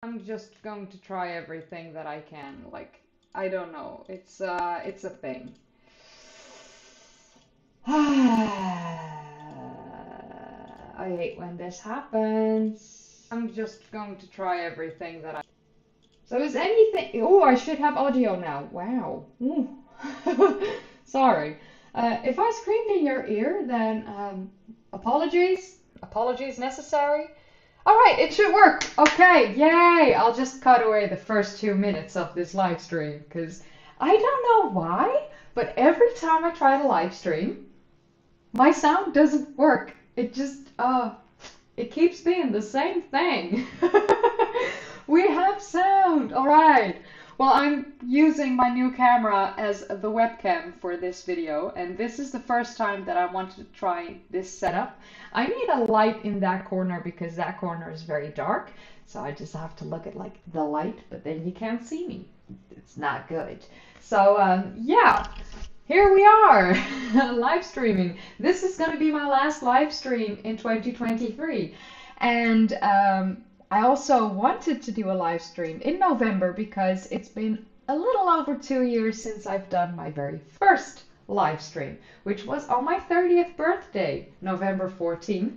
I'm just going to try everything that I can. Like, I don't know. It's a thing. I hate when this happens. I'm just going to try everything that I. So is anything? Oh, I should have audio now. Wow. Ooh. Sorry. If I screamed in your ear, then apologies. Apologies necessary. All right, it should work. Okay, yay! I'll just cut away the first 2 minutes of this live stream because I don't know why, but every time I try to live stream, my sound doesn't work. It keeps being the same thing. We have sound. All right. Well, I'm using my new camera as the webcam for this video, and this is the first time that I wanted to try this setup. I need a light in that corner because that corner is very dark, so I just have to look at like the light, but then you can't see me. It's not good. So yeah, here we are, live streaming. This is going to be my last live stream in 2023, and I also wanted to do a live stream in November because it's been a little over 2 years since I've done my very first live stream, which was on my 30th birthday, November 14th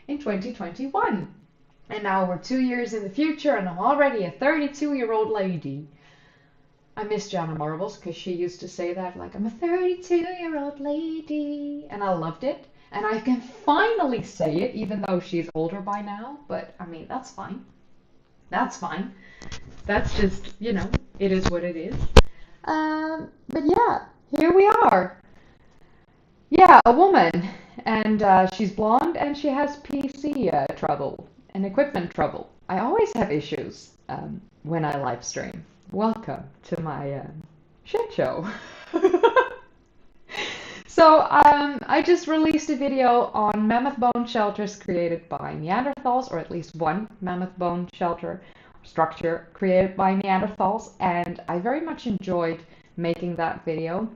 in 2021. And now we're 2 years in the future and I'm already a 32-year-old lady. I miss Jana Marbles because she used to say that, like, I'm a 32-year-old lady, and I loved it. And I can finally say it, even though she's older by now. But, I mean, that's fine. That's fine. That's just, you know, it is what it is. But yeah, here we are. Yeah, a woman. And she's blonde and she has PC trouble and equipment trouble. I always have issues when I live stream. Welcome to my shit show. So I just released a video on mammoth bone shelters created by Neanderthals, or at least one mammoth bone shelter structure created by Neanderthals, and I very much enjoyed making that video.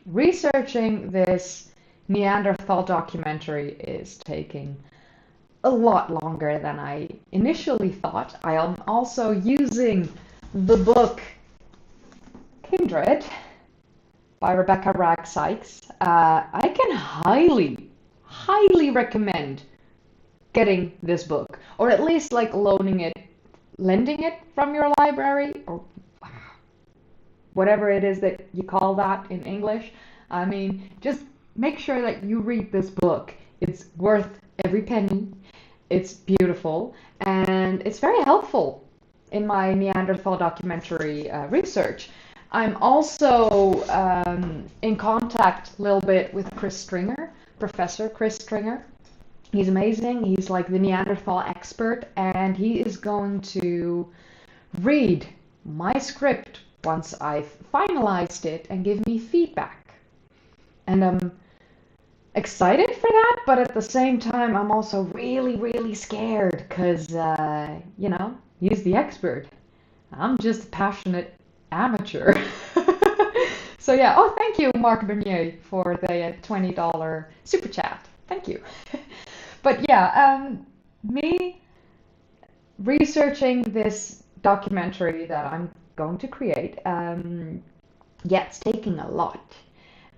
Researching this Neanderthal documentary is taking a lot longer than I initially thought. I am also using the book Kindred by Rebecca Ragg Sykes. I can highly recommend getting this book, or at least like lending it from your library, or whatever it is that you call that in English. I mean, just make sure that you read this book. It's worth every penny. It's beautiful, and it's very helpful in my Neanderthal documentary research. I'm also in contact a little bit with Chris Stringer, Professor Chris Stringer. He's amazing. He's like the Neanderthal expert, and he is going to read my script once I've finalized it and give me feedback. And I'm excited for that, but at the same time, I'm also really scared because, you know, he's the expert. I'm just a passionate amateur. So yeah, oh, thank you, Mark Bernier, for the $20 super chat. Thank you. But yeah, me researching this documentary that I'm going to create, yeah, it's taking a lot.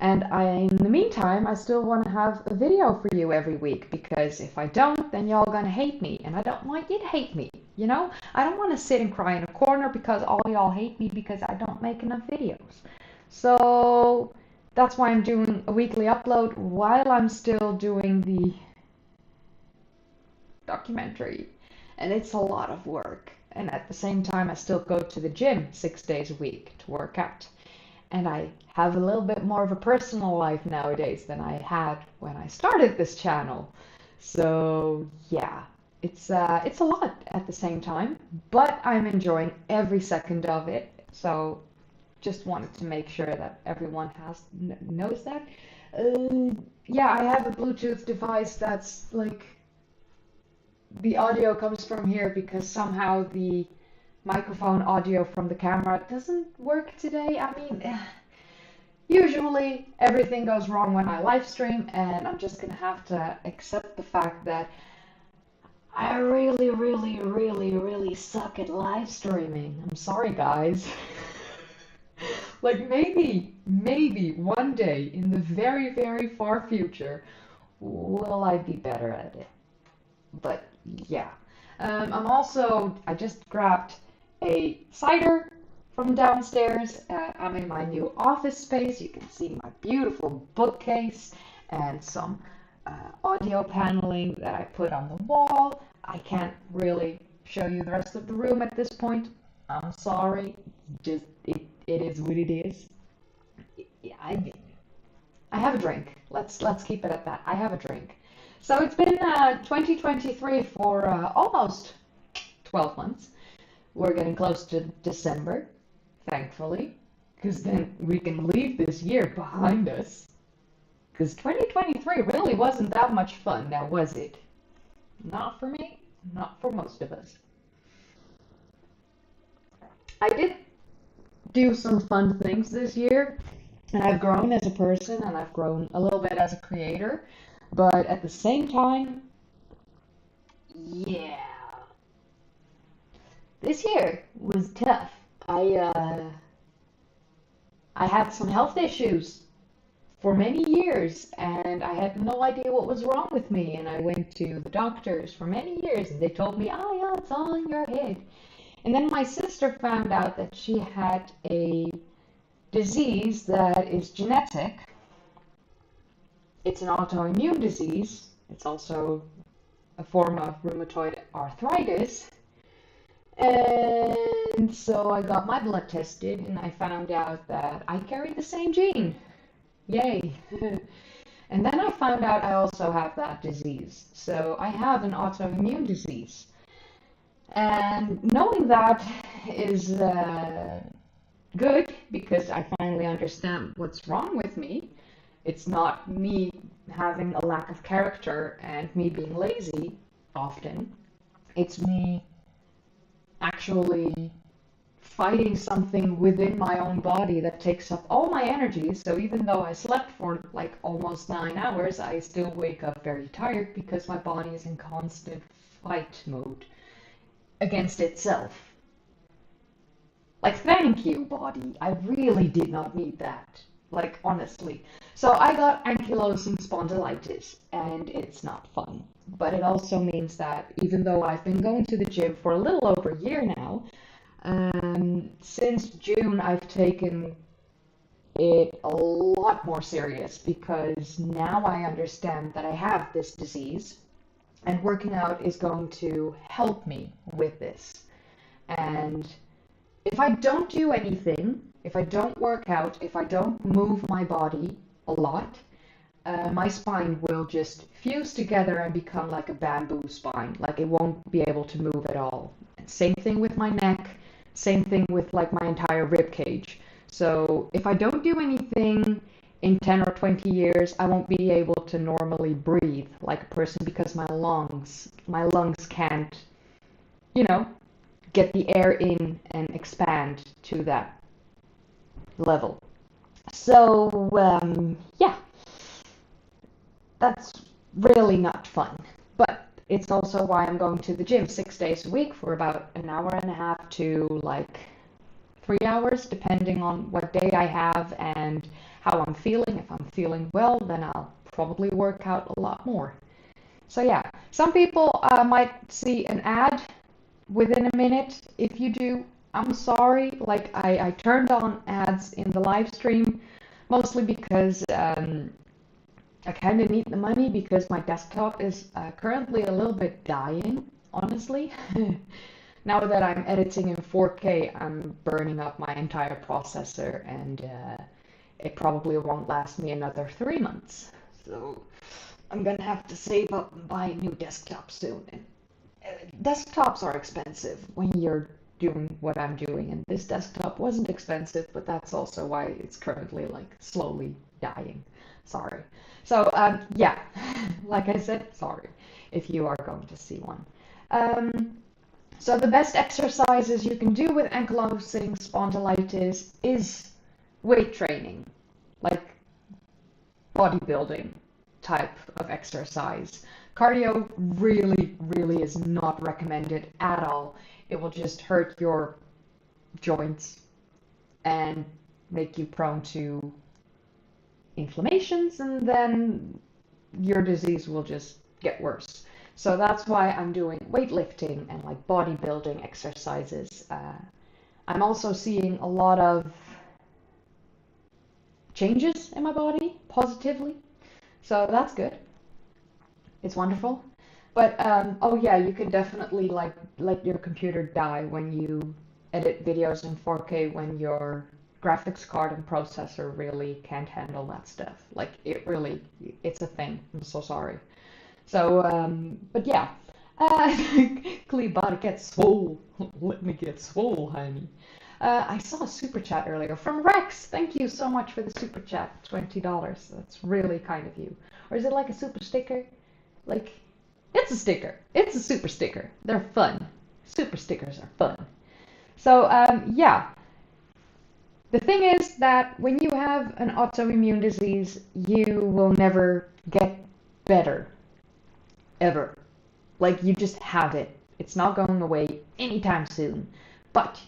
And in the meantime, I still want to have a video for you every week, because if I don't, then y'all gonna hate me, and I don't want you to hate me, you know? I don't want to sit and cry in a corner because all y'all hate me because I don't make enough videos. So that's why I'm doing a weekly upload while I'm still doing the documentary. And it's a lot of work. And at the same time, I still go to the gym 6 days a week to work out. And I have a little bit more of a personal life nowadays than I had when I started this channel. So yeah, it's a lot at the same time, but I'm enjoying every second of it. So just wanted to make sure that everyone knows that. Yeah, I have a Bluetooth device that's like, the audio comes from here because somehow the microphone audio from the camera doesn't work today. I mean, usually everything goes wrong when I live stream, and I'm just gonna have to accept the fact that I really, really, really, really suck at live streaming. I'm sorry, guys. Like maybe one day in the very, very far future, will I be better at it? But yeah. I just grabbed a cider from downstairs. I'm in my new office space. You can see my beautiful bookcase and some audio paneling that I put on the wall. I can't really show you the rest of the room at this point. I'm sorry. Just it is what it is. Yeah, I have a drink. Let's keep it at that. I have a drink. So it's been 2023 for almost 12 months. We're getting close to December, thankfully, because then we can leave this year behind us. Because 2023 really wasn't that much fun, now was it? Not for me, not for most of us. I did do some fun things this year, and I've grown as a person and I've grown a little bit as a creator, but at the same time, yeah, this year was tough. I uh, I had some health issues for many years, and I had no idea what was wrong with me. And I went to the doctors for many years, and they told me, "Oh yeah, it's all in your head." And then my sister found out that she had a disease that is genetic. It's an autoimmune disease. It's also a form of rheumatoid arthritis. And so I got my blood tested and I found out that I carry the same gene. Yay. And then I found out I also have that disease. So I have an autoimmune disease. And knowing that is good because I finally understand what's wrong with me. It's not me having a lack of character and me being lazy often. It's me actually fighting something within my own body that takes up all my energy. So even though I slept for like almost 9 hours, I still wake up very tired because my body is in constant fight mode against itself. Like, thank you, body. I really did not need that. Like, honestly. So I got ankylosing spondylitis, and it's not fun. But it also means that even though I've been going to the gym for a little over a year now, since June I've taken it a lot more serious because now I understand that I have this disease, and working out is going to help me with this. And if I don't do anything, if I don't work out, if I don't move my body a lot, my spine will just fuse together and become like a bamboo spine. Like it won't be able to move at all. Same thing with my neck, same thing with like my entire rib cage. So if I don't do anything in 10 or 20 years, I won't be able to normally breathe like a person because my lungs can't, you know, get the air in and expand to that level. So, yeah, that's really not fun. But it's also why I'm going to the gym 6 days a week for about an hour and a half to like 3 hours, depending on what day I have and how I'm feeling. If I'm feeling well, then I'll probably work out a lot more. So yeah, some people might see an ad within a minute. If you do, I'm sorry. Like I turned on ads in the live stream mostly because I kind of need the money because my desktop is currently a little bit dying, honestly. Now that I'm editing in 4K, I'm burning up my entire processor and it probably won't last me another 3 months. So I'm gonna have to save up and buy a new desktop soon. And desktops are expensive when you're doing what I'm doing, and this desktop wasn't expensive, but that's also why it's currently like slowly dying. Sorry. So yeah, like I said, sorry if you are going to see one. So the best exercises you can do with ankylosing spondylitis is weight training, like bodybuilding type of exercise. Cardio really, really is not recommended at all. It will just hurt your joints and make you prone to inflammations, and then your disease will just get worse. So that's why I'm doing weightlifting and like bodybuilding exercises. I'm also seeing a lot of changes in my body positively. So that's good. It's wonderful. But oh yeah, you can definitely like let your computer die when you edit videos in 4K when your graphics card and processor really can't handle that stuff. Like it's a thing. I'm so sorry. So, but yeah. Clean body gets swole. Let me get swole, honey. I saw a super chat earlier from Rex. Thank you so much for the super chat. $20. That's really kind of you. Or is it like a super sticker? Like, it's a sticker. It's a super sticker. They're fun. Super stickers are fun. So, yeah. The thing is that when you have an autoimmune disease, you will never get better. Ever. Like, you just have it. It's not going away anytime soon. But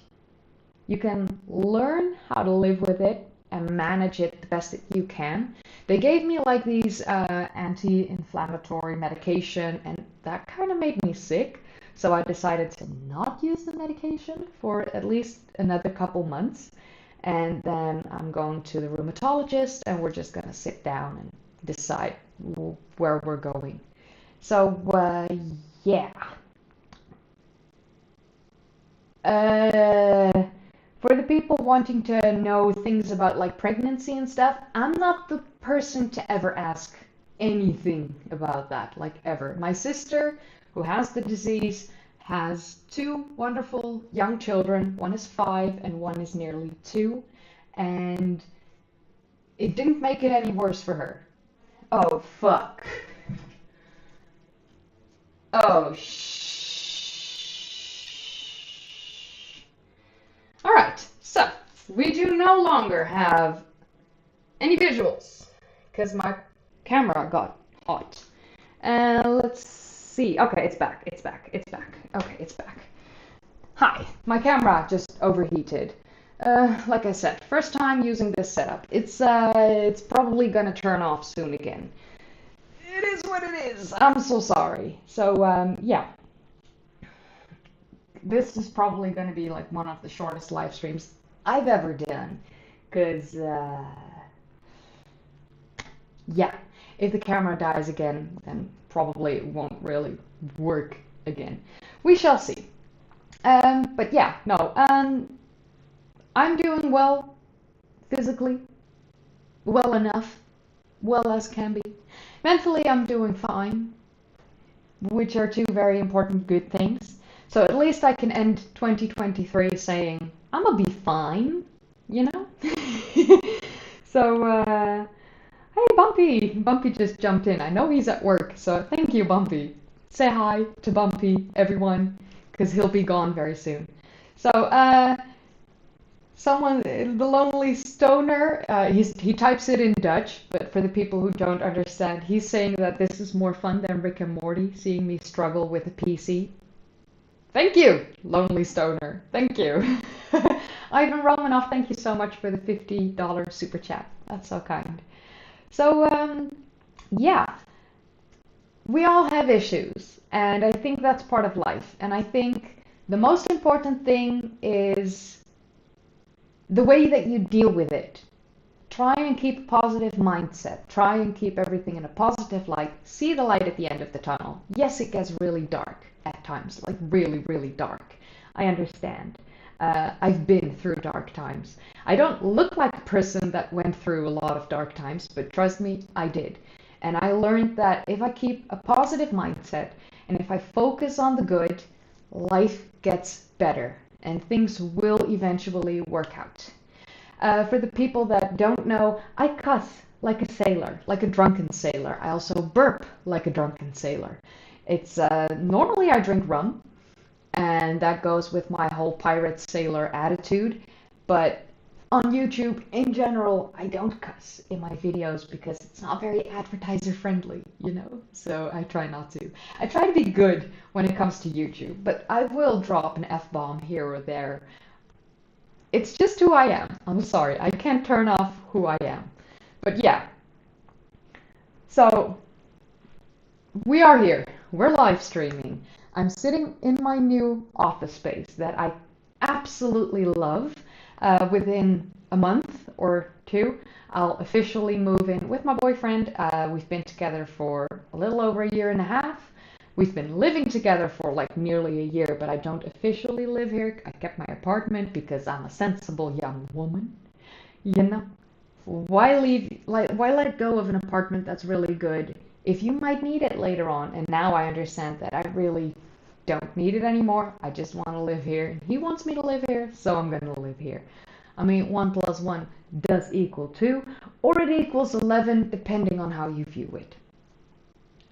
you can learn how to live with it and manage it the best that you can. They gave me like these anti-inflammatory medication, and that kind of made me sick. So I decided to not use the medication for at least another couple months. And then I'm going to the rheumatologist, and we're just going to sit down and decide where we're going. So, yeah. For the people wanting to know things about like pregnancy and stuff, I'm not the person to ever ask anything about that, like ever. My sister, who has the disease, has 2 wonderful young children. One is 5 and one is nearly 2. And it didn't make it any worse for her. Oh, fuck. Oh, Alright, so we do no longer have any visuals because my camera got hot. Let's see. Okay, it's back. It's back. It's back. Okay, it's back. Hi, my camera just overheated. Like I said, first time using this setup. It's probably gonna turn off soon again. It is what it is. I'm so sorry. So, yeah. This is probably going to be like one of the shortest live streams I've ever done. Because, yeah, if the camera dies again, then probably it won't really work again. We shall see. But yeah, no, I'm doing well physically, well enough, well as can be. Mentally, I'm doing fine, which are 2 very important good things. So at least I can end 2023 saying, I'm gonna be fine, you know? So, hey Bumpy! Bumpy just jumped in. I know he's at work, so thank you, Bumpy. Say hi to Bumpy, everyone, because he'll be gone very soon. So, someone, the Lonely Stoner, he types it in Dutch, but for the people who don't understand, he's saying that this is more fun than Rick and Morty, seeing me struggle with a PC. Thank you, Lonely Stoner. Thank you. Ivan Romanov, thank you so much for the $50 super chat. That's so kind. So, yeah, we all have issues, and I think that's part of life. And I think the most important thing is the way that you deal with it. Try and keep a positive mindset. Try and keep everything in a positive light. See the light at the end of the tunnel. Yes, it gets really dark at times, like really, really dark. I understand. I've been through dark times. I don't look like a person that went through a lot of dark times, but trust me, I did. And I learned that if I keep a positive mindset and if I focus on the good, life gets better and things will eventually work out. For the people that don't know, I cuss like a sailor, like a drunken sailor. I also burp like a drunken sailor. It's normally I drink rum, and that goes with my whole pirate sailor attitude. But On YouTube, in general, I don't cuss in my videos because it's not very advertiser friendly, you know? So I try not to. I try to be good when it comes to YouTube, but I will drop an F-bomb here or there. It's just who I am. I'm sorry, I can't turn off who I am. But yeah, so we are here. We're live streaming. I'm sitting in my new office space that I absolutely love. Within a month or two, I'll officially move in with my boyfriend. We've been together for a little over a year and a half. We've been living together for like nearly a year, but I don't officially live here. I kept my apartment because I'm a sensible young woman. You know, why let go of an apartment that's really good if you might need it later on? And now I understand that I really don't need it anymore. I just want to live here. He wants me to live here, so I'm going to live here. I mean, 1 + 1 does equal 2, or it equals 11, depending on how you view it.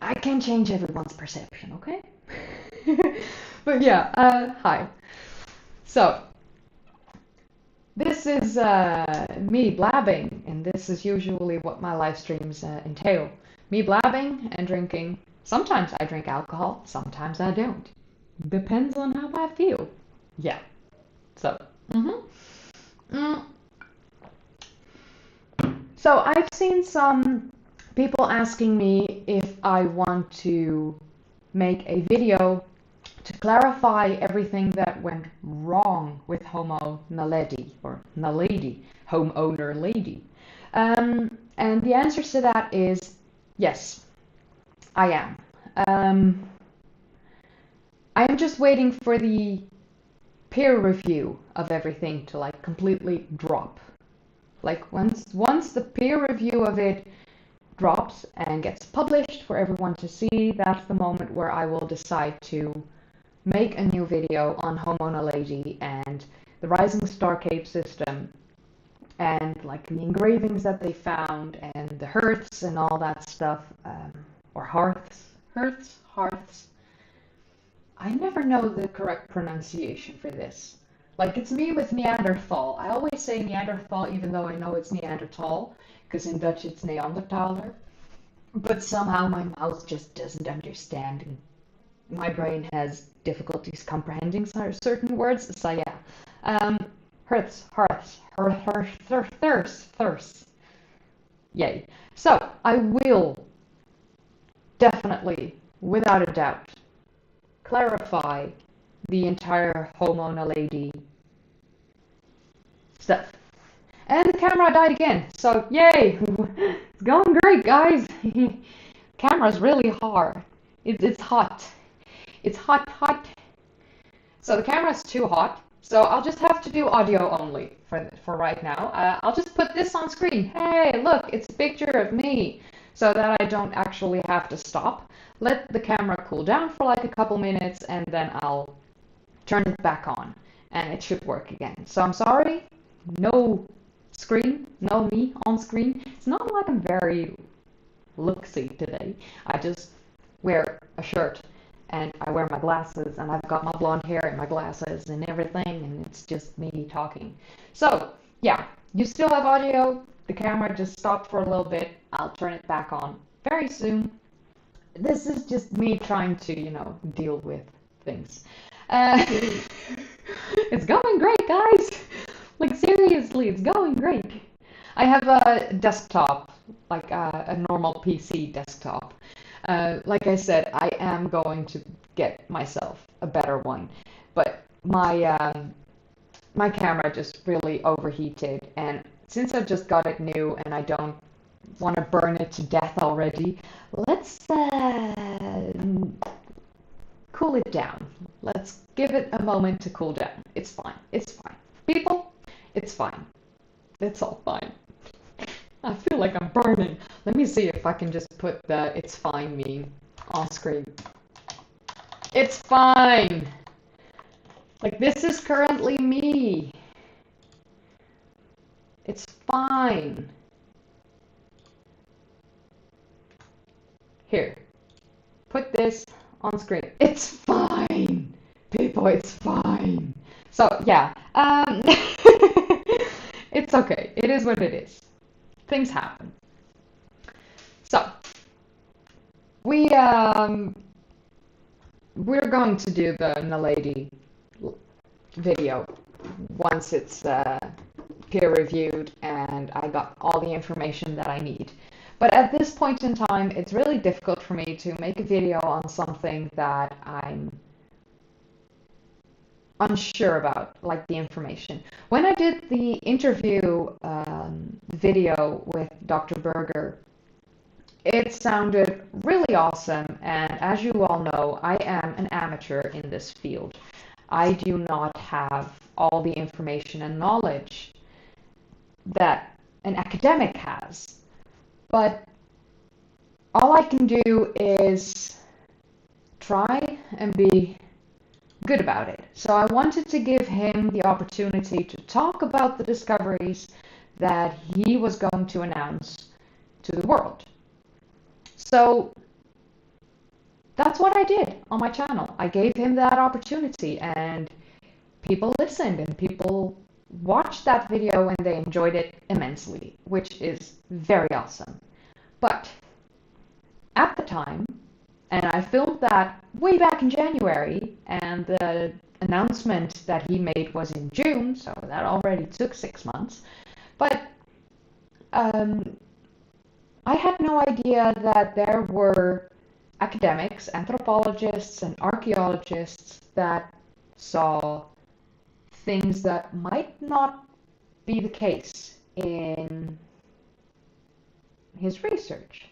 I can change everyone's perception, okay? But yeah, hi. So, this is me blabbing, and this is usually what my live streams entail. Me blabbing and drinking. Sometimes I drink alcohol, sometimes I don't. Depends on how I feel. Yeah. So, So I've seen some people asking me if I want to make a video to clarify everything that went wrong with Homo naledi, or naledi, homeowner lady. And the answer to that is yes, I am. I am just waiting for the peer review of everything to like completely drop. Like once the peer review of it drops and gets published for everyone to see, that's the moment where I will decide to make a new video on Homo naledi and the Rising Star Cave system and like the engravings that they found and the hearths and all that stuff, or hearths. I never know the correct pronunciation for this. Like, it's me with Neanderthal. I always say Neanderthal even though I know it's Neanderthal, because in Dutch it's Neandertaler. But somehow my mouth just doesn't understand, and my brain has difficulties comprehending certain words. So yeah, hearths, thirst. Yay. So I will definitely, without a doubt, clarify the entire Homo naledi stuff. And the camera died again, so yay! It's going great, guys! Camera's really hard. It's hot. It's hot. So the camera's too hot, so I'll just have to do audio only for right now. I'll just put this on screen. Hey, look, it's a picture of me, so that I don't actually have to stop. Let the camera cool down for like a couple minutes, and then I'll turn it back on, and it should work again. So I'm sorry, no screen, no me on screen. It's not like I'm very looksy today. I just wear a shirt, and I wear my glasses, and I've got my blonde hair and my glasses and everything, and it's just me talking. So, yeah, you still have audio. The camera just stopped for a little bit. I'll turn it back on very soon. This is just me trying to, deal with things. It's going great, guys. Like, seriously, it's going great. I have a desktop, like a normal PC desktop. Like I said, I am going to get myself a better one, but my camera just really overheated, and since I just got it new and I don't want to burn it to death already, let's cool it down. Let's give it a moment to cool down. It's fine. People, it's fine. It's all fine. I feel like I'm burning. Let me see if I can just put the "it's fine" meme on screen. It's fine. Like, this is currently me. It's fine. Here. Put this on screen. It's fine. People, it's fine. So, yeah. it's okay. It is what it is. Things happen. So, we're going to do the Naledi video once it's peer-reviewed and I got all the information that I need. But at this point in time, it's really difficult for me to make a video on something that I'm unsure about, like the information. When I did the interview video with Dr. Berger, it sounded really awesome, and as you all know, I am an amateur in this field. I do not have all the information and knowledge that an academic has, but all I can do is try and be good about it. So I wanted to give him the opportunity to talk about the discoveries that he was going to announce to the world. So that's what I did on my channel. I gave him that opportunity, and people listened and people watched that video and they enjoyed it immensely, which is very awesome. But at the time, and I filmed that way back in January, and the announcement that he made was in June, so that already took 6 months. But I had no idea that there were academics, anthropologists, and archaeologists that saw things that might not be the case in his research.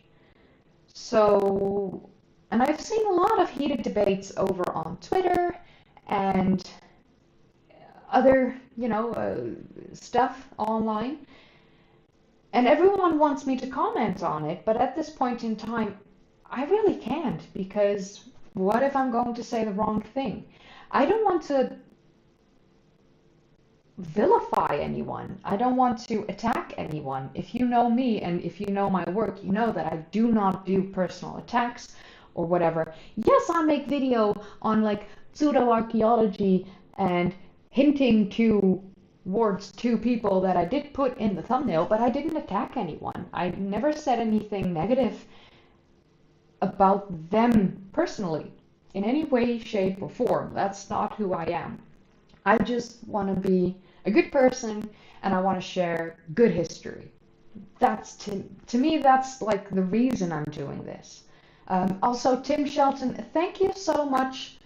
So, and I've seen a lot of heated debates over on Twitter and other, stuff online. And everyone wants me to comment on it, but at this point in time, I really can't, because what if I'm going to say the wrong thing? I don't want to vilify anyone. I don't want to attack anyone. If you know me and if you know my work, you know that I do not do personal attacks or whatever. Yes, I make video on like pseudo-archaeology and hinting towards two people that I did put in the thumbnail, but I didn't attack anyone. I never said anything negative about them personally in any way, shape, or form. That's not who I am. I just want to be a good person, and I want to share good history. That's to me, that's like the reason I'm doing this. Also, Tim Shelton, thank you so much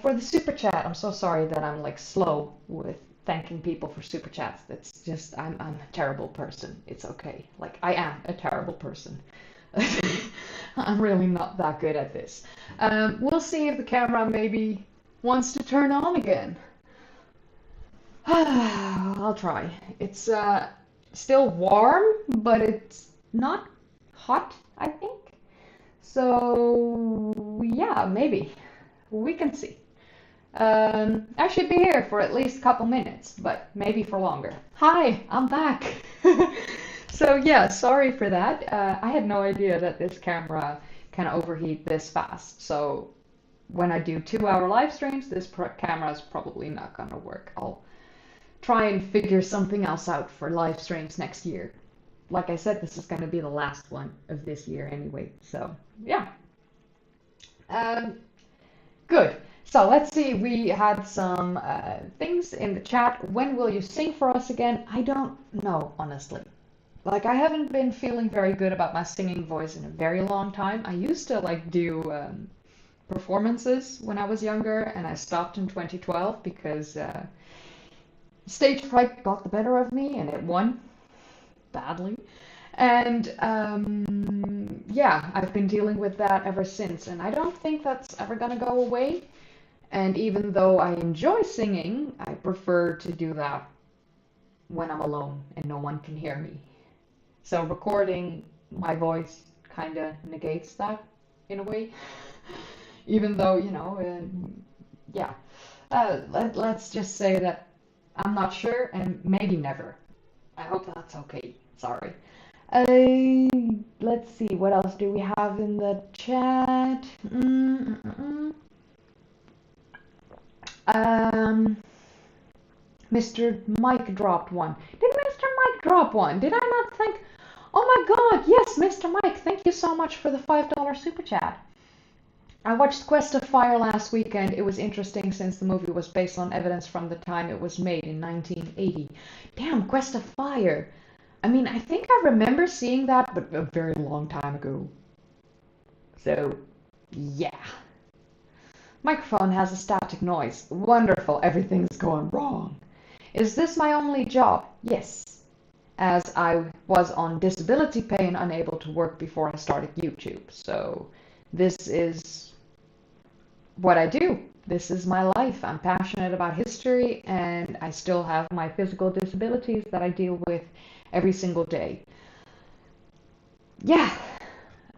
for the super chat. I'm so sorry that I'm like slow with thanking people for super chats. That's just, I'm a terrible person. It's okay. Like, I am a terrible person. I'm really not that good at this. We'll see if the camera maybe wants to turn on again. I'll try. It's still warm, but it's not hot, I think. So, yeah, maybe. We can see. I should be here for at least a couple minutes, but maybe for longer. Hi, I'm back. So yeah, sorry for that. I had no idea that this camera can overheat this fast. So when I do 2-hour live streams, this camera is probably not gonna work. I'll try and figure something else out for live streams next year. Like I said, this is gonna be the last one of this year anyway. So yeah. Good. So let's see, we had some things in the chat. When will you sing for us again? I don't know, honestly. Like, I haven't been feeling very good about my singing voice in a very long time. I used to like do performances when I was younger, and I stopped in 2012 because stage fright got the better of me and it won badly. And yeah, I've been dealing with that ever since, and I don't think that's ever gonna go away. And even though I enjoy singing, I prefer to do that when I'm alone and no one can hear me. So recording my voice kind of negates that in a way. Even though, yeah. Let's just say that I'm not sure, and maybe never. I hope that's okay. Sorry. Let's see, what else do we have in the chat? Mr. Mike dropped one. Didn't we Mr. Mike drop one? Did I not think? Oh my God, yes, Mr. Mike, thank you so much for the $5 super chat. I watched Quest of Fire last weekend. It was interesting since the movie was based on evidence from the time it was made in 1980. Damn, Quest of Fire. I mean, I think I remember seeing that, but a very long time ago. So, yeah. Microphone has a static noise. Wonderful, everything's going wrong. Is this my only job? Yes. As I was on disability pay and unable to work before I started YouTube. So, this is what I do. This is my life. I'm passionate about history and I still have my physical disabilities that I deal with every single day. Yeah.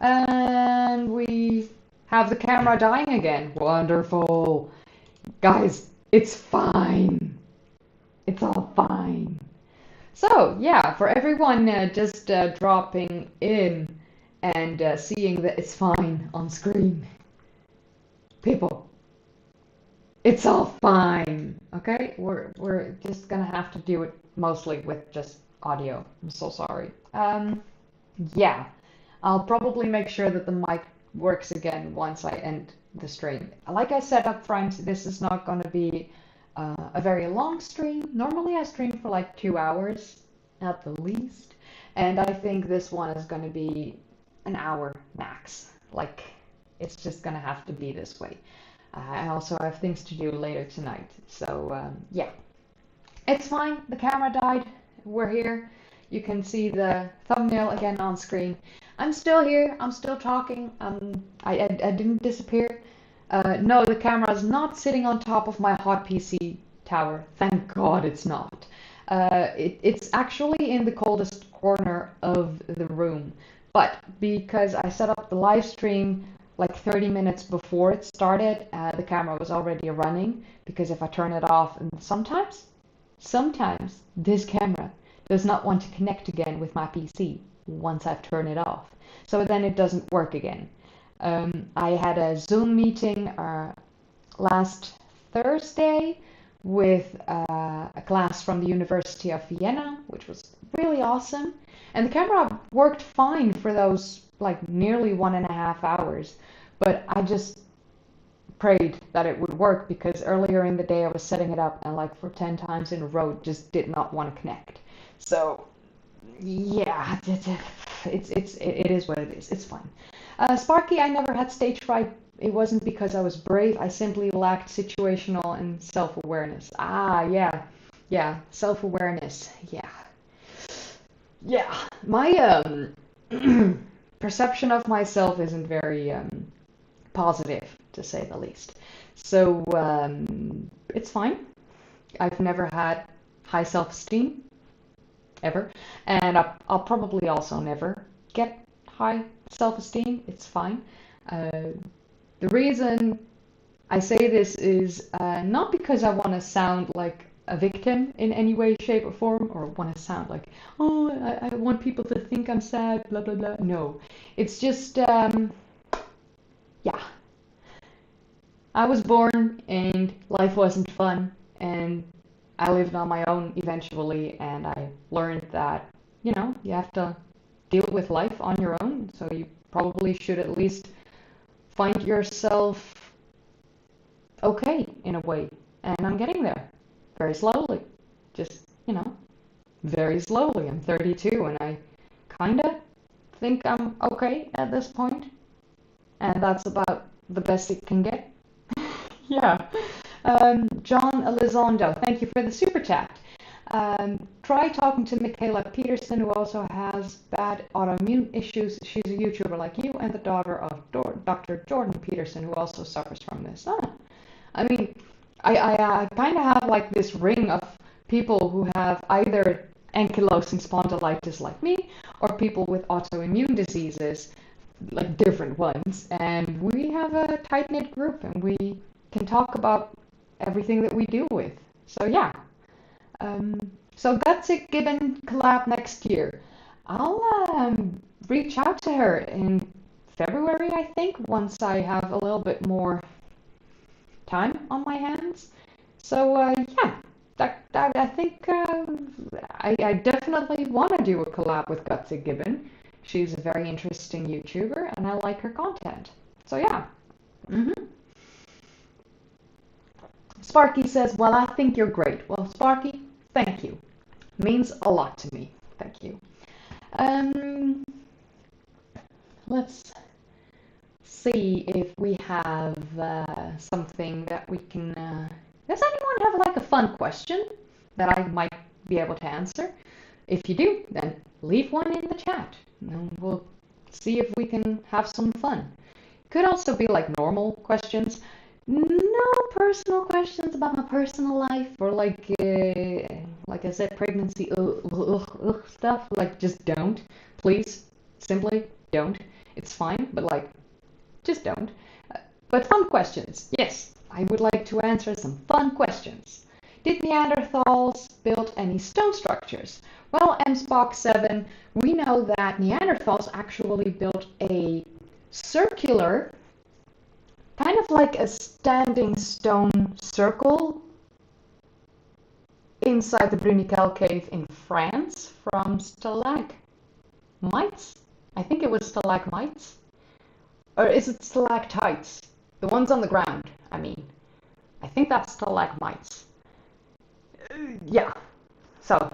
And we have the camera dying again. Wonderful. Guys, it's fine. It's all fine. So, yeah, for everyone just dropping in and seeing that it's fine on screen. People, it's all fine, okay? We're just gonna have to do it mostly with just audio. I'm so sorry. Yeah, I'll probably make sure that the mic works again once I end the stream. Like I said up front, this is not gonna be a very long stream. Normally I stream for like 2 hours at the least, and I think this one is gonna be an hour max. Like, it's just gonna have to be this way. I also have things to do later tonight, so yeah. It's fine, the camera died, we're here. You can see the thumbnail again on screen. I'm still here, I'm still talking, I didn't disappear. No, the camera's not sitting on top of my hot PC tower, thank God it's not. It's actually in the coldest corner of the room, but because I set up the live stream like 30 minutes before it started, the camera was already running, because if I turn it off, and sometimes this camera does not want to connect again with my PC once I've turned it off. So then it doesn't work again. I had a Zoom meeting last Thursday with a class from the University of Vienna, which was really awesome. And the camera worked fine for those like nearly 1.5 hours. But I just prayed that it would work, because earlier in the day I was setting it up and like for 10 times in a row just did not want to connect. So yeah, it is what it is. It's fine. Sparky, I never had stage fright. It wasn't because I was brave. I simply lacked situational and self-awareness. Ah, yeah, self-awareness. Yeah. My perception of myself isn't very positive, to say the least. So it's fine. I've never had high self-esteem, ever. And I'll probably also never get high self-esteem. It's fine. The reason I say this is not because I want to sound like a victim in any way, shape, or form, or want to sound like, oh, I want people to think I'm sad, blah, blah, blah. No. It's just, yeah. I was born and life wasn't fun, and I lived on my own eventually, and I learned that, you know, you have to deal with life on your own, so you probably should at least find yourself okay in a way. And I'm getting there very slowly, just, you know, very slowly. I'm 32 and I kind of think I'm okay at this point, and that's about the best it can get. Yeah. John Elizondo, thank you for the super chat. Try talking to Michaela Peterson, who also has bad autoimmune issues. She's a YouTuber like you, and the daughter of Dr. Jordan Peterson, who also suffers from this. I mean, I kind of have like this ring of people who have either ankylosing spondylitis like me, or people with autoimmune diseases, like different ones. And we have a tight-knit group, and we can talk about everything that we deal with. So yeah. So that's a given collab next year. I'll reach out to her in February, I think, once I have a little bit more time on my hands. So yeah, I think I definitely want to do a collab with Gutsy Gibbon. She's a very interesting YouTuber, and I like her content. So yeah. hmm Sparky says, "Well, I think you're great." Well, Sparky, thank you. Means a lot to me. Thank you. Um, let's see if we have something that we can. Does anyone have like a fun question that I might be able to answer? If you do, then leave one in the chat, and we'll see if we can have some fun. Could also be like normal questions. No personal questions about my personal life or like I said, pregnancy stuff. Like just don't, please, simply don't. It's fine, but like just don't. But fun questions, yes. I would like to answer some fun questions. Did Neanderthals build any stone structures? Well, MSpock7, we know that Neanderthals actually built a circular, kind of like a standing stone circle inside the Bruniquel cave in France from stalagmites. I think it was stalagmites. Or is it stalactites? The ones on the ground, I mean. I think that's stalagmites. Yeah. So,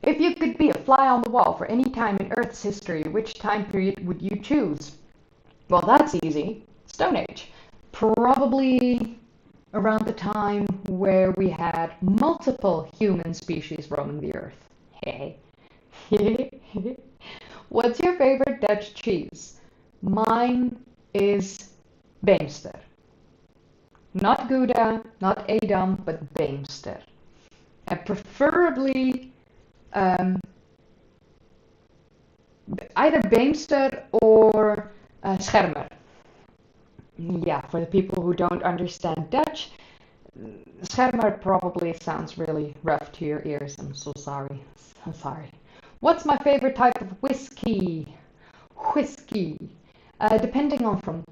if you could be a fly on the wall for any time in Earth's history, which time period would you choose? Well, that's easy. Stone Age. Probably around the time where we had multiple human species roaming the Earth. Hey. What's your favorite Dutch cheese? Mine is Beemster. Not Gouda, not Edam, but Beemster. And preferably either Beemster or Schermer. Yeah, for the people who don't understand Dutch, Schermer probably sounds really rough to your ears. I'm so sorry. I'm sorry. What's my favorite type of whiskey? Whiskey. Depending on from,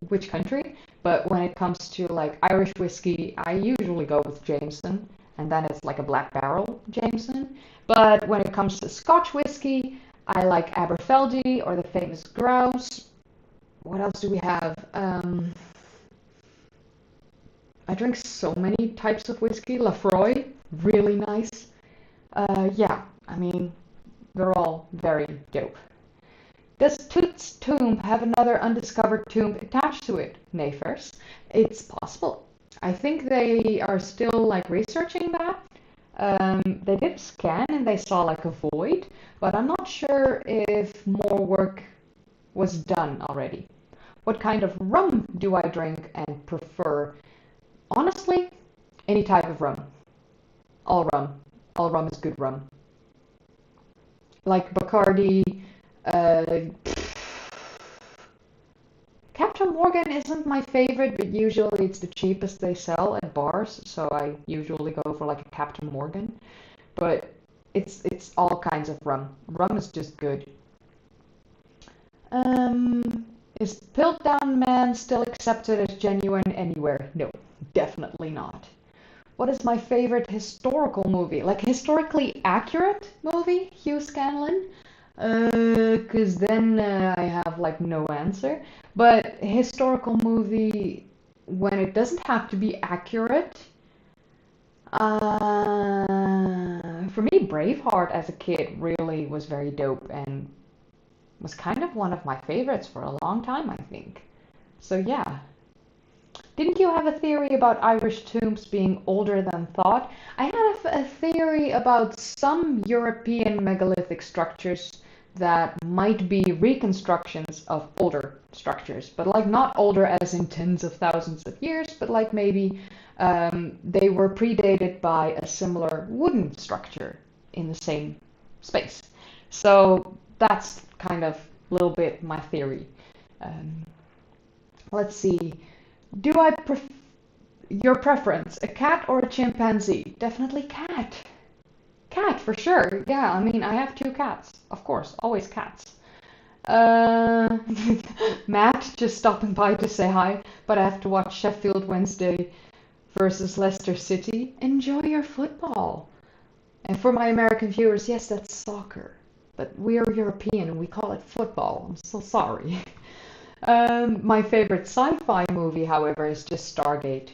which country. But when it comes to like Irish whiskey, I usually go with Jameson. And then it's like a black barrel Jameson. But when it comes to Scotch whiskey, I like Aberfeldy or the famous Grouse. What else do we have? I drink so many types of whiskey. Lafroy, really nice. Yeah, I mean, they're all very dope. Does Toot's tomb have another undiscovered tomb attached to it? Nefers. It's possible. I think they are still like researching that. They did a scan and they saw like a void, but I'm not sure if more work was done already. What kind of rum do I drink and prefer? Honestly, any type of rum. All rum. All rum is good rum. Like Bacardi, Captain Morgan isn't my favorite, but usually it's the cheapest they sell at bars, so I usually go for like a Captain Morgan. But it's all kinds of rum. Rum is just good. Is Piltdown Man still accepted as genuine anywhere? No, definitely not. What is my favorite historical movie? Like historically accurate movie? Hugh Scanlon? Cause then I have like no answer. But historical movie, when it doesn't have to be accurate, for me, Braveheart as a kid really was very dope and was kind of one of my favorites for a long time, I think. So yeah. Didn't you have a theory about Irish tombs being older than thought? I have a theory about some European megalithic structures that might be reconstructions of older structures, but like not older as in tens of thousands of years, but like maybe they were predated by a similar wooden structure in the same space. So that's kind of a little bit my theory. Let's see. Do I your preference, a cat or a chimpanzee? Definitely cat. Cat for sure. Yeah, I mean, I have 2 cats. Of course, always cats. Matt just stopping by to say hi, but I have to watch Sheffield Wednesday versus Leicester City. Enjoy your football. And for my American viewers, yes, that's soccer. But we are European and we call it football. I'm so sorry. My favorite sci-fi movie, however, is just Stargate.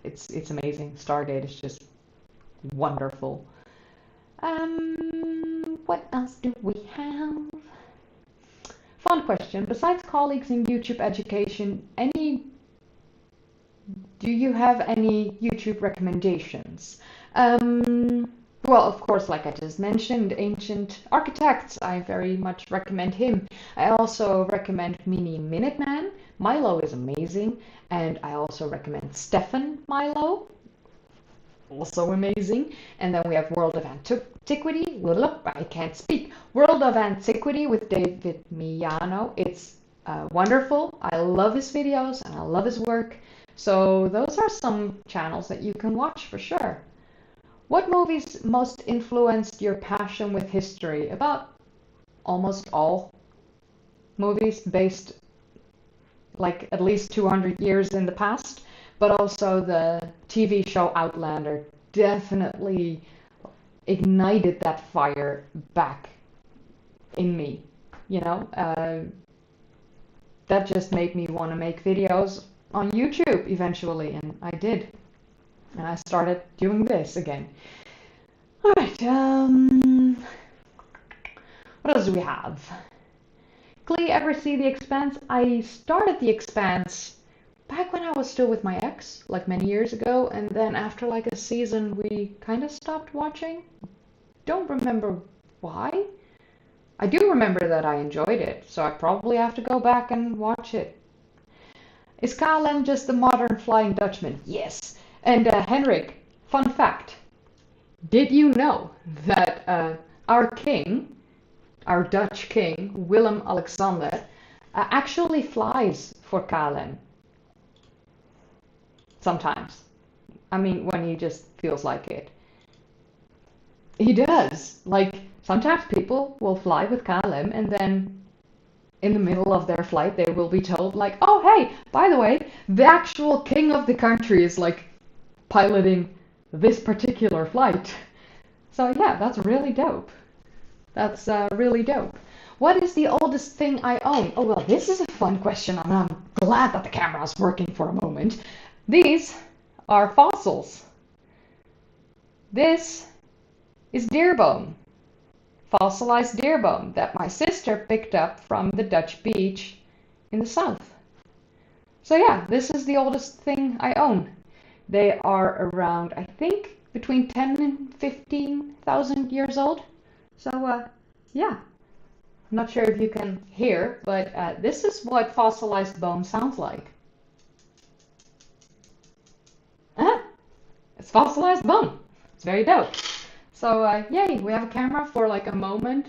It's amazing. Stargate is just wonderful. What else do we have? Fun question. Besides colleagues in YouTube education, do you have any YouTube recommendations? Well, of course, like I just mentioned, Ancient Architects, I very much recommend him. I also recommend Mini Minuteman. Milo is amazing. And I also recommend Stefan Milo, also amazing. And then we have World of Antiquity. I can't speak. World of Antiquity with David Miano. It's wonderful. I love his videos and I love his work. So those are some channels that you can watch for sure. What movies most influenced your passion with history? About almost all movies based like at least 200 years in the past, but also the TV show Outlander definitely ignited that fire back in me, you know? That just made me want to make videos on YouTube eventually, and I did. And I started doing this again. Alright, what else do we have? Clee, ever see The Expanse? I started The Expanse back when I was still with my ex, like many years ago, and then after like a season we kind of stopped watching. Don't remember why. I do remember that I enjoyed it, so I probably have to go back and watch it. Is Kalem just a modern Flying Dutchman? Yes. And Henrik, fun fact, did you know that our king, our Dutch king, Willem-Alexander, actually flies for Kalem? Sometimes. I mean, when he just feels like it. He does. Like, sometimes people will fly with Kalem and then in the middle of their flight they will be told like, oh hey, by the way, the actual king of the country is like piloting this particular flight. So yeah, that's really dope. That's really dope. What is the oldest thing I own? Oh well, this is a fun question and I'm glad that the camera is working for a moment. These are fossils. This is deer bone. Fossilized deer bone that my sister picked up from the Dutch beach in the south. So yeah, this is the oldest thing I own. They are around, I think, between 10 and 15,000 years old. So yeah, I'm not sure if you can hear, but this is what fossilized bone sounds like. It's fossilized bone. It's very dope. So yay, we have a camera for like a moment.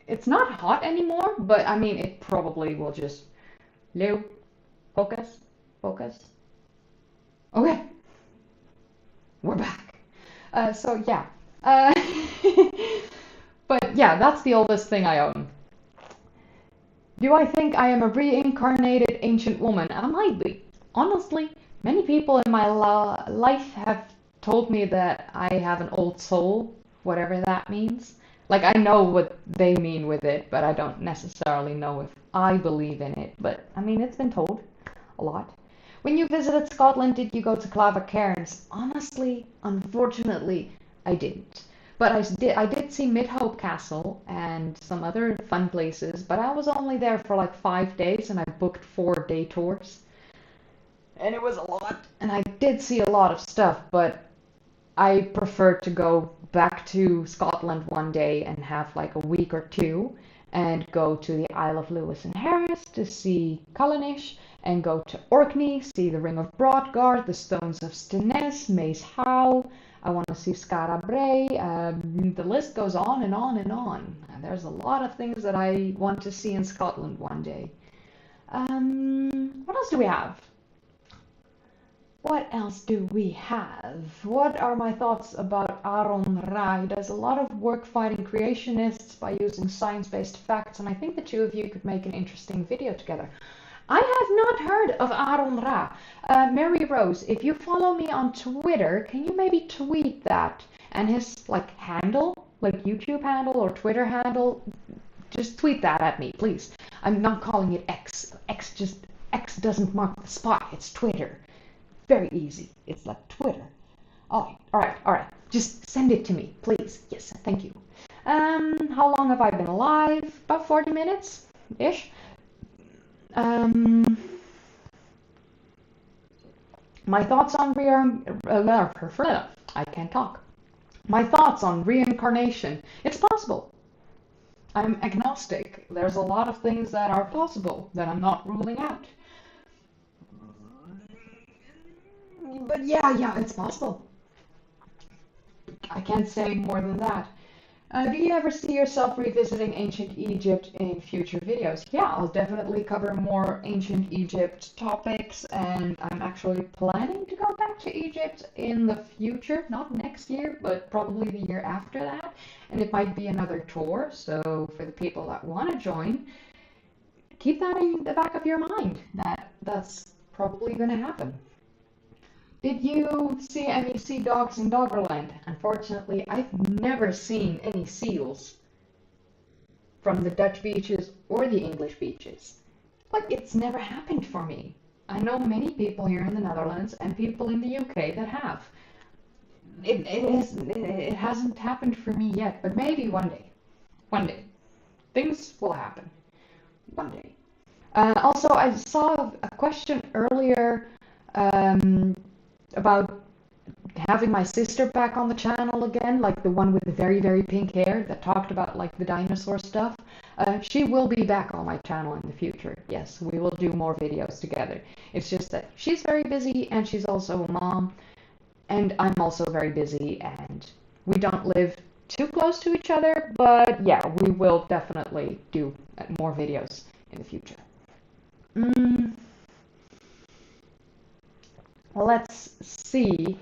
It's not hot anymore, but I mean, it probably will just... Hello? Focus? Focus? Okay. We're back. So yeah. But yeah, that's the oldest thing I own. Do I think I am a reincarnated ancient woman? I might be. Honestly, many people in my life have told me that I have an old soul, whatever that means. Like, I know what they mean with it, but I don't necessarily know if I believe in it. But, I mean, it's been told a lot. When you visited Scotland, did you go to Clava Cairns? Honestly, unfortunately, I didn't. But I did see Midhope Castle and some other fun places, but I was only there for like 5 days and I booked 4 day tours. And it was a lot. And I did see a lot of stuff, but I prefer to go back to Scotland one day and have like a week or two and go to the Isle of Lewis and Harris to see Callanish and go to Orkney, see the Ring of Broadgard, the Stones of Stenness, Mace Howe. I want to see Skara Brae. The list goes on and on and on. And there's a lot of things that I want to see in Scotland one day. What else do we have? What else do we have? What are my thoughts about Aron Ra? He does a lot of work fighting creationists by using science-based facts, and I think the two of you could make an interesting video together. I have not heard of Aaron Ra. Mary Rose, if you follow me on Twitter, can you maybe tweet that? And his like handle, like YouTube handle or Twitter handle, just tweet that at me, please. I'm not calling it X. X doesn't mark the spot. It's Twitter. Very easy. It's like Twitter. All right. Just send it to me, please. Yes, thank you. How long have I been alive? About 40 minutes ish. My thoughts on I can't talk. My thoughts on reincarnation. It's possible. I'm agnostic. There's a lot of things that are possible that I'm not ruling out. But yeah, it's possible. I can't say more than that. Do you ever see yourself revisiting ancient Egypt in future videos? Yeah, I'll definitely cover more ancient Egypt topics, and I'm actually planning to go back to Egypt in the future, not next year, but probably the year after that, and it might be another tour, so for the people that want to join, keep that in the back of your mind, that's probably going to happen. Did you see any sea dogs in Doggerland? Unfortunately, I've never seen any seals from the Dutch beaches or the English beaches. Like, it's never happened for me. I know many people here in the Netherlands and people in the UK that have. It hasn't happened for me yet, but maybe one day. One day. Things will happen. One day. Also, I saw a question earlier about having my sister back on the channel again, like the one with the very, very pink hair that talked about like the dinosaur stuff. She will be back on my channel in the future. Yes, we will do more videos together. It's just that she's very busy and she's also a mom, and I'm also very busy, and we don't live too close to each other, but yeah, we will definitely do more videos in the future. Let's see.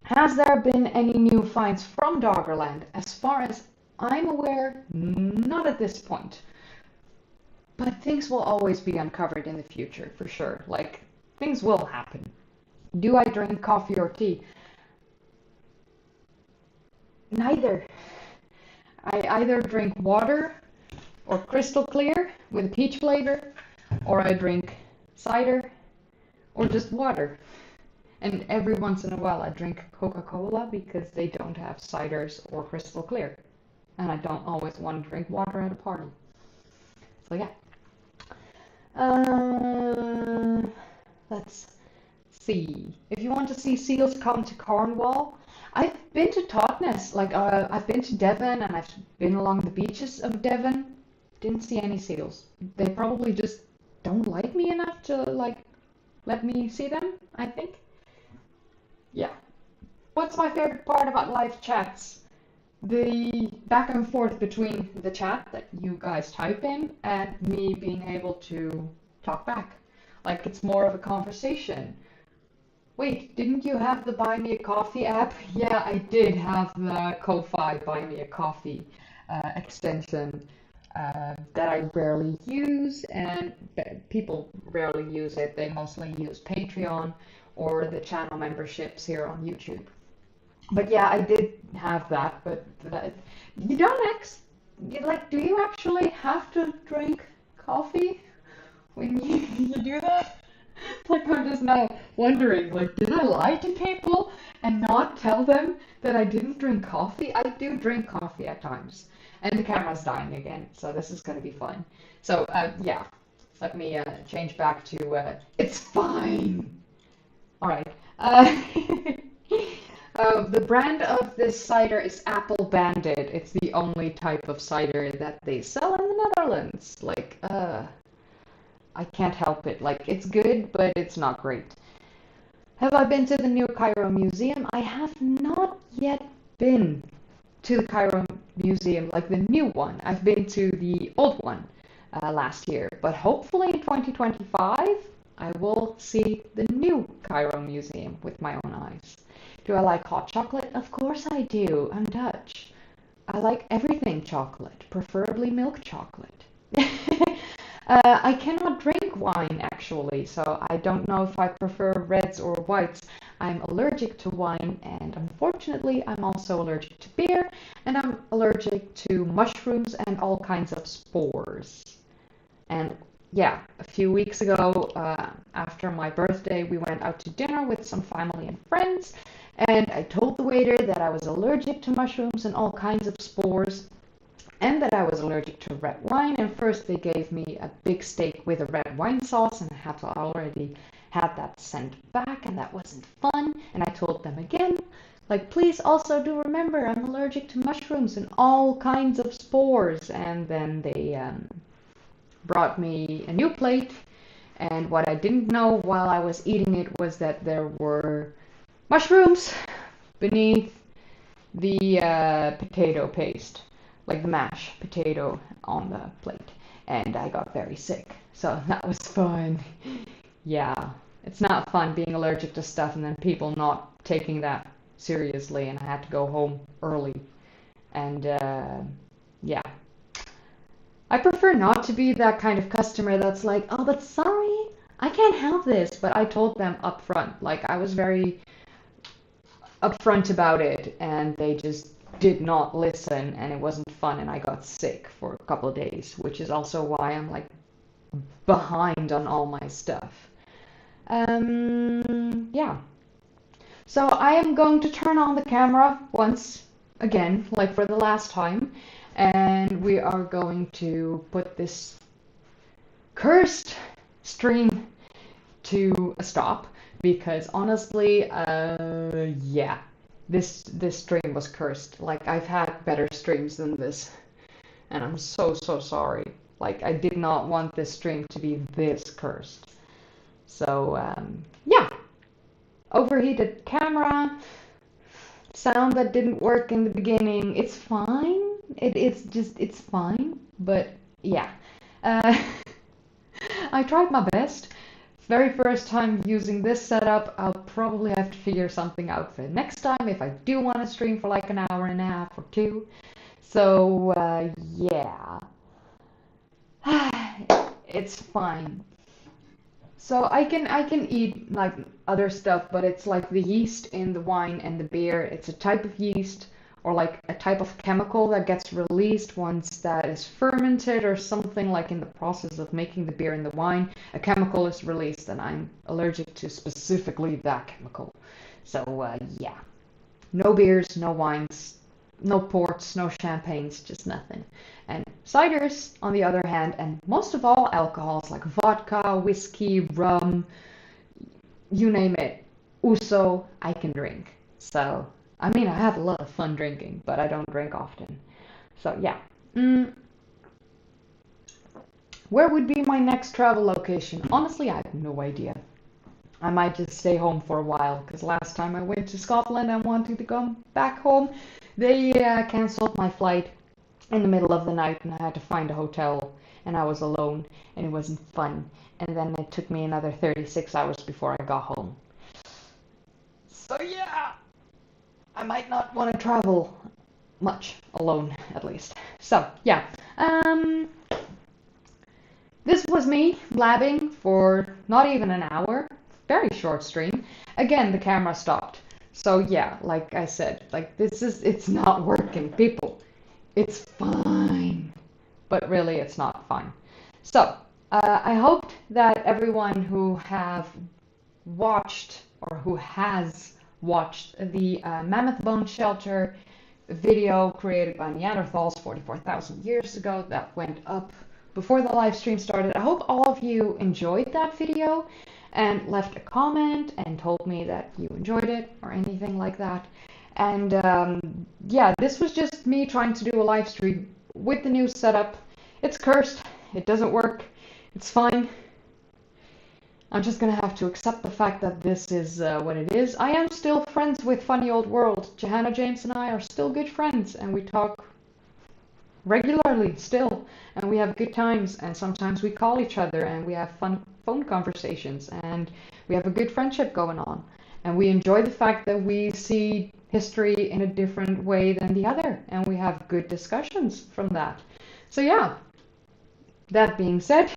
Has there been any new finds from Doggerland? As far as I'm aware, not at this point. But things will always be uncovered in the future, for sure. Like, things will happen. Do I drink coffee or tea? Neither. I either drink water or crystal clear with a peach flavor, or I drink cider or just water. And every once in a while I drink Coca-Cola because they don't have ciders or crystal clear. And I don't always want to drink water at a party. So yeah. Let's see. If you want to see seals, come to Cornwall. I've been to Totnes. Like, I've been to Devon and I've been along the beaches of Devon. Didn't see any seals. They probably just don't like me enough to, like, let me see them, I think. Yeah. What's my favorite part about live chats? The back and forth between the chat that you guys type in and me being able to talk back. Like, it's more of a conversation. Wait, didn't you have the Buy Me a Coffee app? Yeah, I did have the Ko-Fi Buy Me a Coffee extension that I rarely use, and people rarely use it. They mostly use Patreon or the channel memberships here on YouTube. But yeah, I did have that, but you don't do you actually have to drink coffee when you do that? Like, I'm just now wondering, like, did I lie to people and not tell them that I didn't drink coffee? I do drink coffee at times. And the camera's dying again, so this is going to be fun. So, yeah, let me change back to, it's fine. All right. The brand of this cider is Apple Bandit. It's the only type of cider that they sell in the Netherlands. Like, I can't help it. Like, it's good, but it's not great. Have I been to the New Cairo Museum? I have not yet been to the Cairo Museum, like the new one. I've been to the old one last year, but hopefully in 2025 I will see the new Cairo Museum with my own eyes. Do I like hot chocolate? Of course I do. I'm Dutch. I like everything chocolate, preferably milk chocolate. I cannot drink wine actually, so I don't know if I prefer reds or whites. I'm allergic to wine, and unfortunately I'm also allergic to beer, and I'm allergic to mushrooms and all kinds of spores. And yeah, a few weeks ago, after my birthday, we went out to dinner with some family and friends, and I told the waiter that I was allergic to mushrooms and all kinds of spores, and that I was allergic to red wine. And first they gave me a big steak with a red wine sauce, and I had already had that sent back, and that wasn't fun. And I told them again, like, please also do remember I'm allergic to mushrooms and all kinds of spores. And then they brought me a new plate, and what I didn't know while I was eating it was that there were mushrooms beneath the potato paste, like the mashed potato on the plate, and I got very sick. So that was fun. Yeah, it's not fun being allergic to stuff and then people not taking that seriously, and I had to go home early. And yeah, I prefer not to be that kind of customer that's like, oh, but sorry, I can't have this. But I told them up front, like I was very upfront about it, and they just did not listen, and it wasn't fun, and I got sick for a couple of days, which is also why I'm like behind on all my stuff. Yeah. So I am going to turn on the camera once again, like for the last time, and we are going to put this cursed stream to a stop, because honestly, yeah, this stream was cursed. Like, I've had better streams than this, and I'm so sorry. Like, I did not want this stream to be this cursed. So yeah, overheated camera, sound that didn't work in the beginning. It's fine. It's fine. But yeah, I tried my best. Very first time using this setup. I'll probably have to figure something out for next time if I do want to stream for like an hour and a half or two. So yeah, it's fine. So I can eat like other stuff, but it's like the yeast in the wine and the beer. It's a type of yeast, or like a type of chemical that gets released once that is fermented or something, like in the process of making the beer and the wine. A chemical is released, and I'm allergic to specifically that chemical. So yeah, no beers, no wines, no ports, no champagnes, just nothing. And ciders, on the other hand, and most of all alcohols like vodka, whiskey, rum, you name it, ouzo, I can drink. So, I mean, I have a lot of fun drinking, but I don't drink often. So, yeah. Where would be my next travel location? Honestly, I have no idea. I might just stay home for a while, because last time I went to Scotland and wanted to come back home, they cancelled my flight in the middle of the night, and I had to find a hotel, and I was alone, and it wasn't fun. And then it took me another 36 hours before I got home. So yeah, I might not want to travel much alone, at least. So yeah, this was me blabbing for not even an hour. Very short stream. Again, the camera stopped. So yeah, like I said, like it's not working, people. It's fine. But really, it's not fine. So, I hoped that everyone who have watched, or who has watched the Mammoth Bone Shelter video created by Neanderthals 44,000 years ago that went up before the live stream started. I hope all of you enjoyed that video and left a comment and told me that you enjoyed it or anything like that. And yeah, this was just me trying to do a live stream with the new setup. It's cursed. It doesn't work. It's fine. I'm just gonna have to accept the fact that this is what it is. I am still friends with Funny Old World. Johanna James and I are still good friends, and we talk regularly still, and we have good times, and sometimes we call each other and we have fun phone conversations, and we have a good friendship going on, and we enjoy the fact that we see history in a different way than the other, and we have good discussions from that. So yeah, that being said,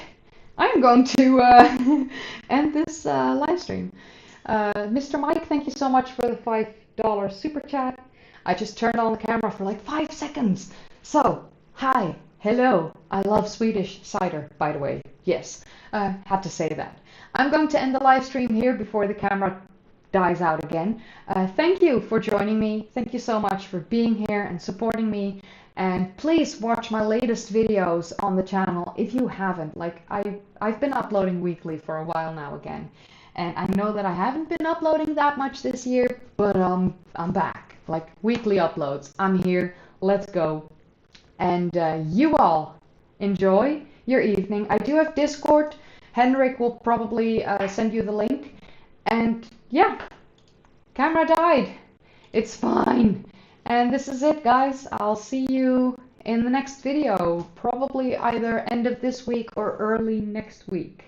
I'm going to end this live stream. Mr. Mike, thank you so much for the $5 super chat. I just turned on the camera for like 5 seconds. So, hi, hello. I love Swedish cider, by the way. Yes, had to say that. I'm going to end the live stream here before the camera dies out again. Thank you for joining me. Thank you so much for being here and supporting me. And please watch my latest videos on the channel if you haven't. Like I've been uploading weekly for a while now again. And I know that I haven't been uploading that much this year, but I'm back. Like weekly uploads. I'm here. Let's go. And you all enjoy your evening. I do have Discord. Henrik will probably send you the link. And yeah, camera died. It's fine. And this is it, guys. I'll see you in the next video. Probably either end of this week or early next week.